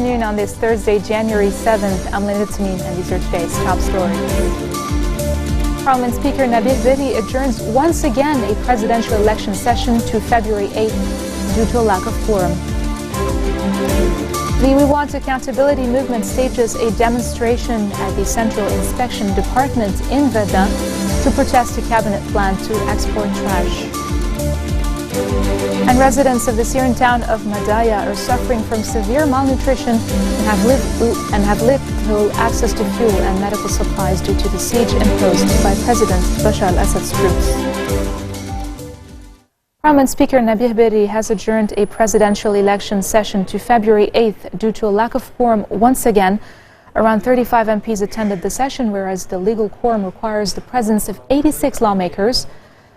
afternoon on this Thursday, January 7th. I'm Linda Tamim, and these are today's top stories. Parliament Speaker Nabih Berri adjourns once again a presidential election session to February 8th due to a lack of quorum. The We Want Accountability movement stages a demonstration at the Central Inspection Department in Medea to protest a cabinet plan to export trash. And residents of the Syrian town of Medea are suffering from severe malnutrition and have little access to fuel and medical supplies due to the siege imposed by President Bashar al-Assad's troops. Parliament Speaker Nabih Berri has adjourned a presidential election session to February 8th due to a lack of quorum once again. Around 35 MPs attended the session, whereas the legal quorum requires the presence of 86 lawmakers.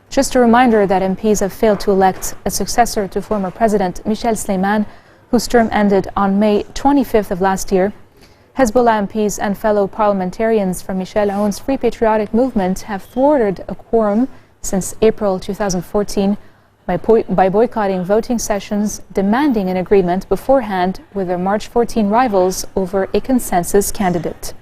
Just a reminder that MPs have failed to elect a successor to former President Michel Sleiman, whose term ended on May 25th of last year. Hezbollah MPs and fellow parliamentarians from Michel Aoun's Free Patriotic Movement have thwarted a quorum since April 2014 by boycotting voting sessions, demanding an agreement beforehand with their March 14 rivals over a consensus candidate.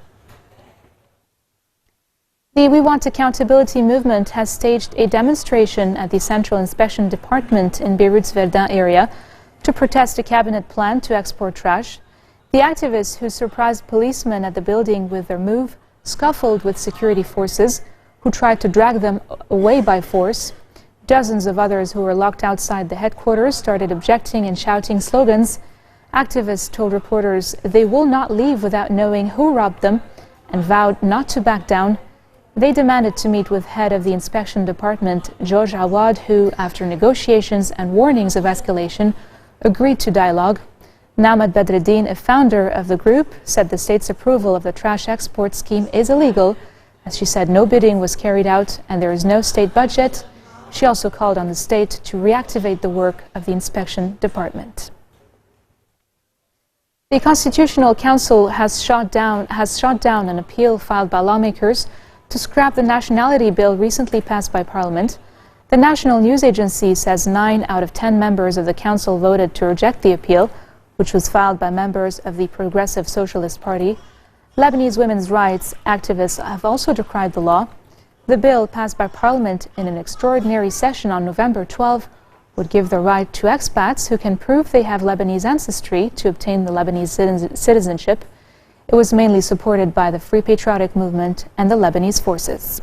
The We Want Accountability movement has staged a demonstration at the Central Inspection Department in Beirut's Verdun area to protest a cabinet plan to export trash. The activists, who surprised policemen at the building with their move, scuffled with security forces, who tried to drag them away by force. Dozens of others who were locked outside the headquarters started objecting and shouting slogans. Activists told reporters they will not leave without knowing who robbed them and vowed not to back down. They demanded to meet with head of the inspection department, George Awad, who, after negotiations and warnings of escalation, agreed to dialogue. Namat Badreddin, a founder of the group, said the state's approval of the trash export scheme is illegal, as she said no bidding was carried out and there is no state budget. She also called on the state to reactivate the work of the inspection department. The Constitutional Council has shot down an appeal filed by lawmakers to scrap the nationality bill recently passed by Parliament. The National News Agency says 9 out of 10 members of the Council voted to reject the appeal, which was filed by members of the Progressive Socialist Party. Lebanese women's rights activists have also decried the law. The bill, passed by Parliament in an extraordinary session on November 12, would give the right to expats who can prove they have Lebanese ancestry to obtain the Lebanese citizenship. It was mainly supported by the Free Patriotic Movement and the Lebanese forces.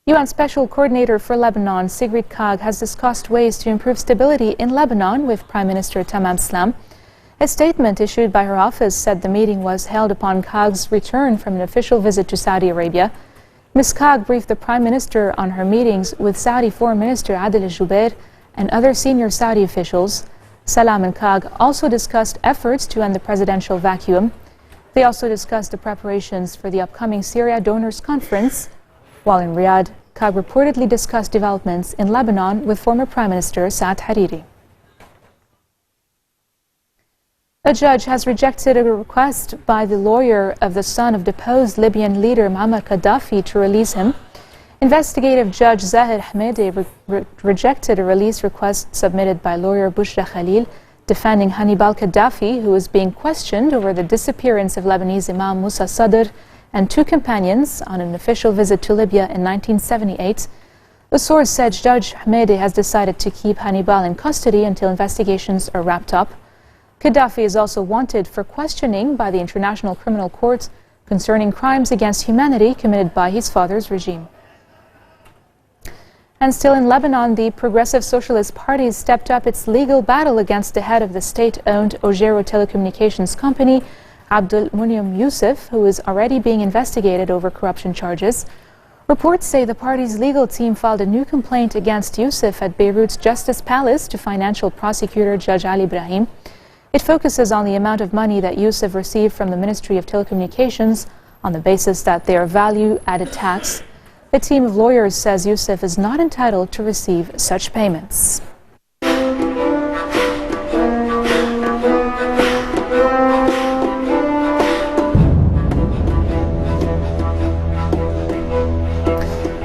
UN Special Coordinator for Lebanon, Sigrid Kaag, has discussed ways to improve stability in Lebanon with Prime Minister Tamam Slam. A statement issued by her office said the meeting was held upon Kaag's return from an official visit to Saudi Arabia. Ms. Kaag briefed the Prime Minister on her meetings with Saudi Foreign Minister Adel al-Jubair and other senior Saudi officials. Salam and Kaag also discussed efforts to end the presidential vacuum. They also discussed the preparations for the upcoming Syria Donors Conference. While in Riyadh, Kaag reportedly discussed developments in Lebanon with former Prime Minister Saad Hariri. A judge has rejected a request by the lawyer of the son of deposed Libyan leader Hannibal Qaddafi to release him. Investigative Judge Zahir Hamedi rejected a release request submitted by lawyer Bushra Khalil, defending Hannibal Qaddafi, who is being questioned over the disappearance of Lebanese Imam Musa Sadr and 2 companions on an official visit to Libya in 1978. A source said Judge Hamedi has decided to keep Hannibal in custody until investigations are wrapped up. Qaddafi is also wanted for questioning by the International Criminal Court concerning crimes against humanity committed by his father's regime. And still in Lebanon, the Progressive Socialist Party stepped up its legal battle against the head of the state-owned Ojero Telecommunications Company, Abdul Munim Youssef, who is already being investigated over corruption charges. Reports say the party's legal team filed a new complaint against Youssef at Beirut's Justice Palace to financial prosecutor Judge Ali Ibrahim. It focuses on the amount of money that Youssef received from the Ministry of Telecommunications on the basis that they are value-added tax. The team of lawyers says Youssef is not entitled to receive such payments.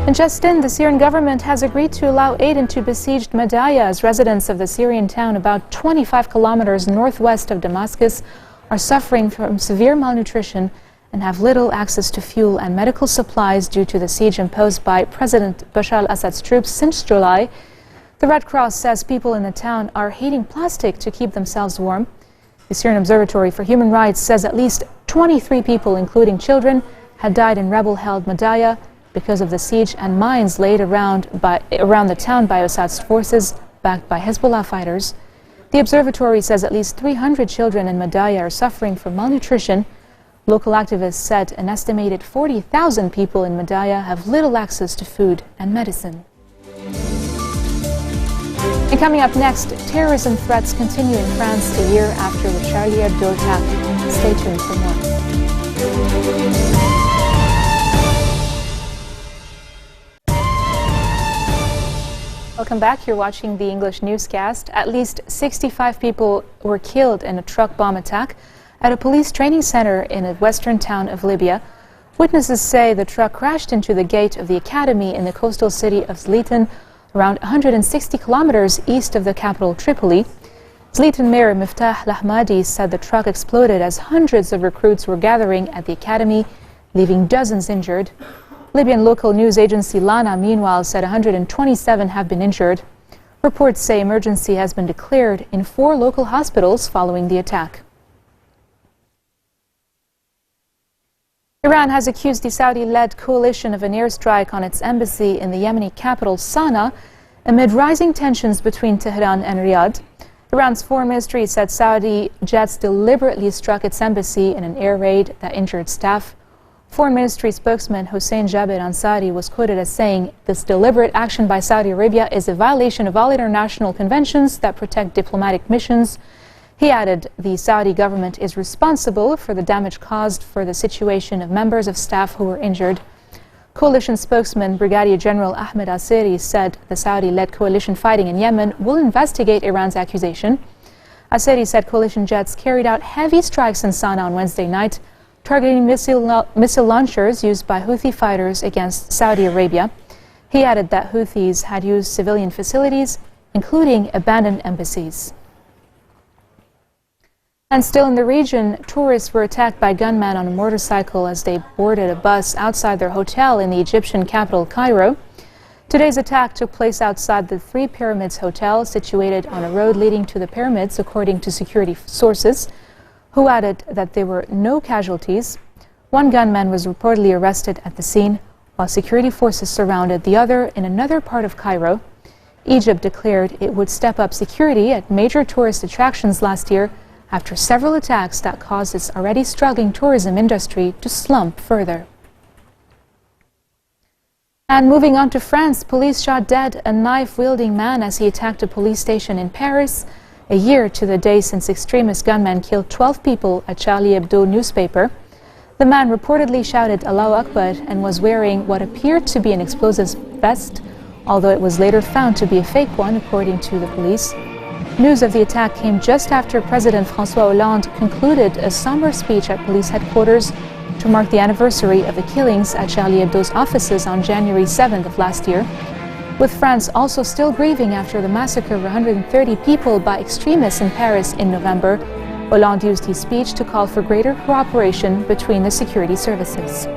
And just in, the Syrian government has agreed to allow aid into besieged Medea as residents of the Syrian town about 25 kilometers northwest of Damascus are suffering from severe malnutrition and have little access to fuel and medical supplies due to the siege imposed by President Bashar al-Assad's troops since July. The Red Cross says people in the town are heating plastic to keep themselves warm. The Syrian Observatory for Human Rights says at least 23 people, including children, had died in rebel-held Medea because of the siege and mines laid around the town by Assad's forces, backed by Hezbollah fighters. The observatory says at least 300 children in Medea are suffering from malnutrition. Local activists said an estimated 40,000 people in Medea have little access to food and medicine. And coming up next, terrorism threats continue in France a year after the Charlie Hebdo attack. Stay tuned for more. Welcome back. You're watching the English newscast. At least 65 people were killed in a truck bomb attack at a police training center in a western town of Libya. Witnesses say the truck crashed into the gate of the academy in the coastal city of Zliten, around 160 kilometers east of the capital Tripoli. Zliten Mayor Miftah Lahmadi said the truck exploded as hundreds of recruits were gathering at the academy, leaving dozens injured. Libyan local news agency Lana, meanwhile, said 127 have been injured. Reports say emergency has been declared in 4 local hospitals following the attack. Iran has accused the Saudi-led coalition of an airstrike on its embassy in the Yemeni capital Sana'a amid rising tensions between Tehran and Riyadh. Iran's foreign ministry said Saudi jets deliberately struck its embassy in an air raid that injured staff. Foreign Ministry spokesman Hossein Jabir Ansari was quoted as saying, "This deliberate action by Saudi Arabia is a violation of all international conventions that protect diplomatic missions." He added the Saudi government is responsible for the damage caused for the situation of members of staff who were injured. Coalition spokesman Brigadier General Ahmed Asiri said the Saudi-led coalition fighting in Yemen will investigate Iran's accusation. Asiri said coalition jets carried out heavy strikes in Sana'a on Wednesday night, targeting missile launchers used by Houthi fighters against Saudi Arabia. He added that Houthis had used civilian facilities, including abandoned embassies. And still in the region, tourists were attacked by gunmen on a motorcycle as they boarded a bus outside their hotel in the Egyptian capital, Cairo. Today's attack took place outside the Three Pyramids Hotel, situated on a road leading to the pyramids, according to security sources, who added that there were no casualties. One gunman was reportedly arrested at the scene, while security forces surrounded the other in another part of Cairo. Egypt declared it would step up security at major tourist attractions last year after several attacks that caused its already struggling tourism industry to slump further. And moving on to France, police shot dead a knife-wielding man as he attacked a police station in Paris, a year to the day since extremist gunmen killed 12 people at Charlie Hebdo newspaper. The man reportedly shouted Allahu Akbar and was wearing what appeared to be an explosives vest, although it was later found to be a fake one, according to the police. News of the attack came just after President François Hollande concluded a somber speech at police headquarters to mark the anniversary of the killings at Charlie Hebdo's offices on January 7th of last year. With France also still grieving after the massacre of 130 people by extremists in Paris in November, Hollande used his speech to call for greater cooperation between the security services.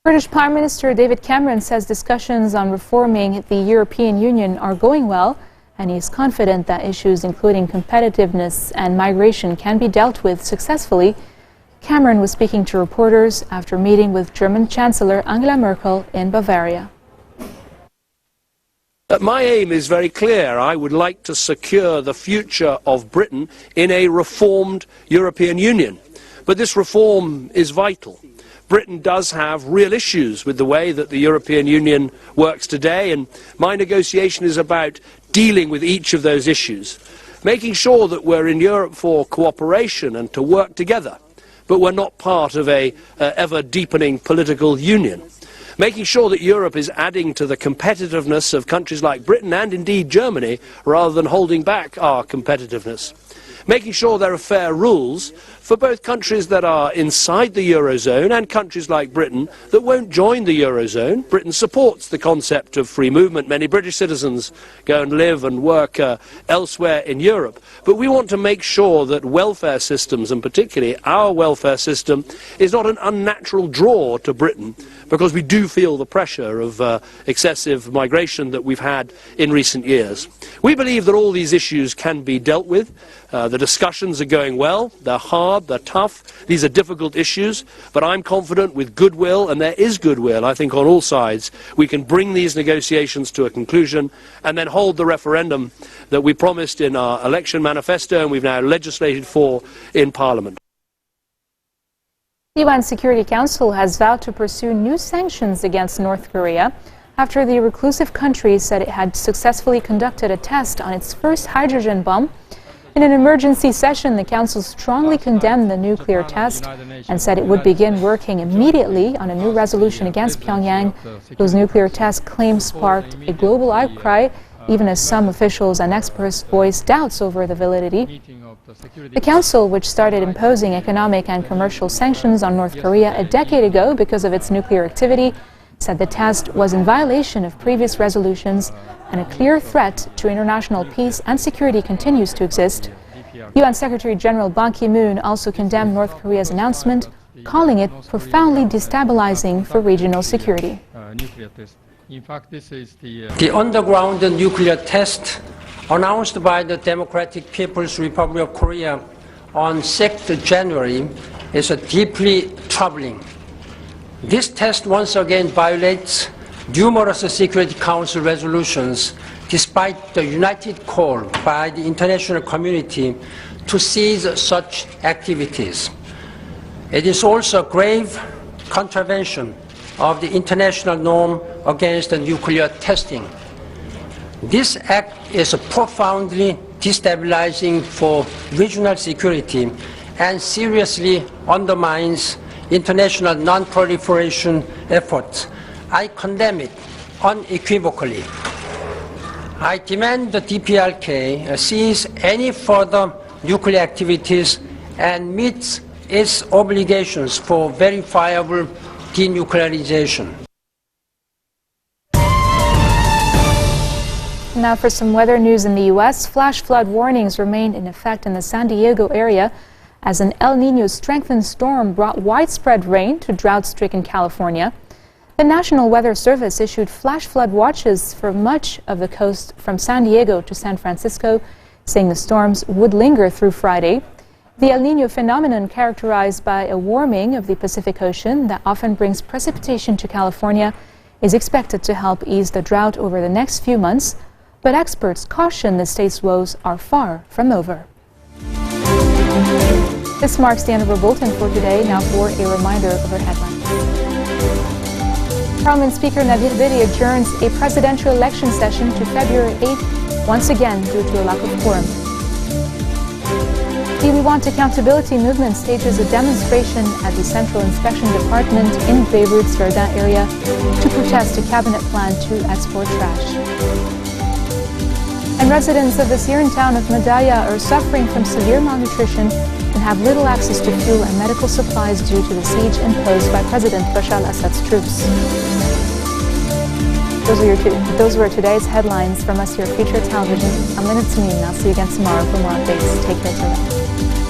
British Prime Minister David Cameron says discussions on reforming the European Union are going well, and he is confident that issues including competitiveness and migration can be dealt with successfully. Cameron was speaking to reporters after meeting with German Chancellor Angela Merkel in Bavaria. My aim is very clear. I would like to secure the future of Britain in a reformed European Union. But this reform is vital. Britain does have real issues with the way that the European Union works today, and my negotiation is about dealing with each of those issues, making sure that we're in Europe for cooperation and to work together, but we're not part of a ever-deepening political union. Making sure that Europe is adding to the competitiveness of countries like Britain and indeed Germany, rather than holding back our competitiveness. making sure there are fair rules for both countries that are inside the Eurozone and countries like Britain that won't join the Eurozone. Britain supports the concept of free movement. Many British citizens go and live and work elsewhere in Europe. But we want to make sure that welfare systems, and particularly our welfare system, is not an unnatural draw to Britain, because we do feel the pressure of excessive migration that we've had in recent years. We believe that all these issues can be dealt with. The discussions are going well. They're hard, they're tough. These are difficult issues, but I'm confident with goodwill, and there is goodwill, I think, on all sides, we can bring these negotiations to a conclusion and then hold the referendum that we promised in our election manifesto and we've now legislated for in Parliament. The UN Security Council has vowed to pursue new sanctions against North Korea after the reclusive country said it had successfully conducted a test on its first hydrogen bomb. In an emergency session, the Council strongly condemned the nuclear test and said it would begin working immediately on a new resolution against Pyongyang. Those nuclear test claims sparked a global outcry, even as some officials and experts voiced doubts over the validity. The Council, which started imposing economic and commercial sanctions on North Korea a decade ago because of its nuclear activity, said the test was in violation of previous resolutions and a clear threat to international peace and security continues to exist. UN Secretary General Ban Ki-moon also condemned North Korea's announcement, calling it profoundly destabilizing for regional security. The underground nuclear test announced by the Democratic People's Republic of Korea on 6th January is deeply troubling. This test once again violates numerous Security Council resolutions, despite the united call by the international community to cease such activities. It is also a grave contravention of the international norm against nuclear testing. This act is profoundly destabilizing for regional security and seriously undermines international non-proliferation efforts. I condemn it unequivocally. I demand the DPRK cease any further nuclear activities and meets its obligations for verifiable denuclearization. Now for some weather news in the U.S. Flash flood warnings remained in effect in the San Diego area as an El Niño strengthened storm brought widespread rain to drought-stricken California. The National Weather Service issued flash flood watches for much of the coast from San Diego to San Francisco, saying the storms would linger through Friday. The El Niño phenomenon, characterized by a warming of the Pacific Ocean that often brings precipitation to California, is expected to help ease the drought over the next few months, but experts caution the state's woes are far from over. This marks the end of our bulletin for today. Now for a reminder of our headlines. Parliament Speaker Nabil Berri adjourns a presidential election session to February 8th, once again due to a lack of quorum. The We Want Accountability movement stages a demonstration at the Central Inspection Department in Beirut's Verdun area to protest a cabinet plan to export trash. And residents of the Syrian town of Medea are suffering from severe malnutrition and have little access to fuel and medical supplies due to the siege imposed by President Bashar al-Assad's troops. Those were today's headlines from us here at Future Television. I'm Lynette Tamim, and I'll see you again tomorrow for more updates. Take care, till then.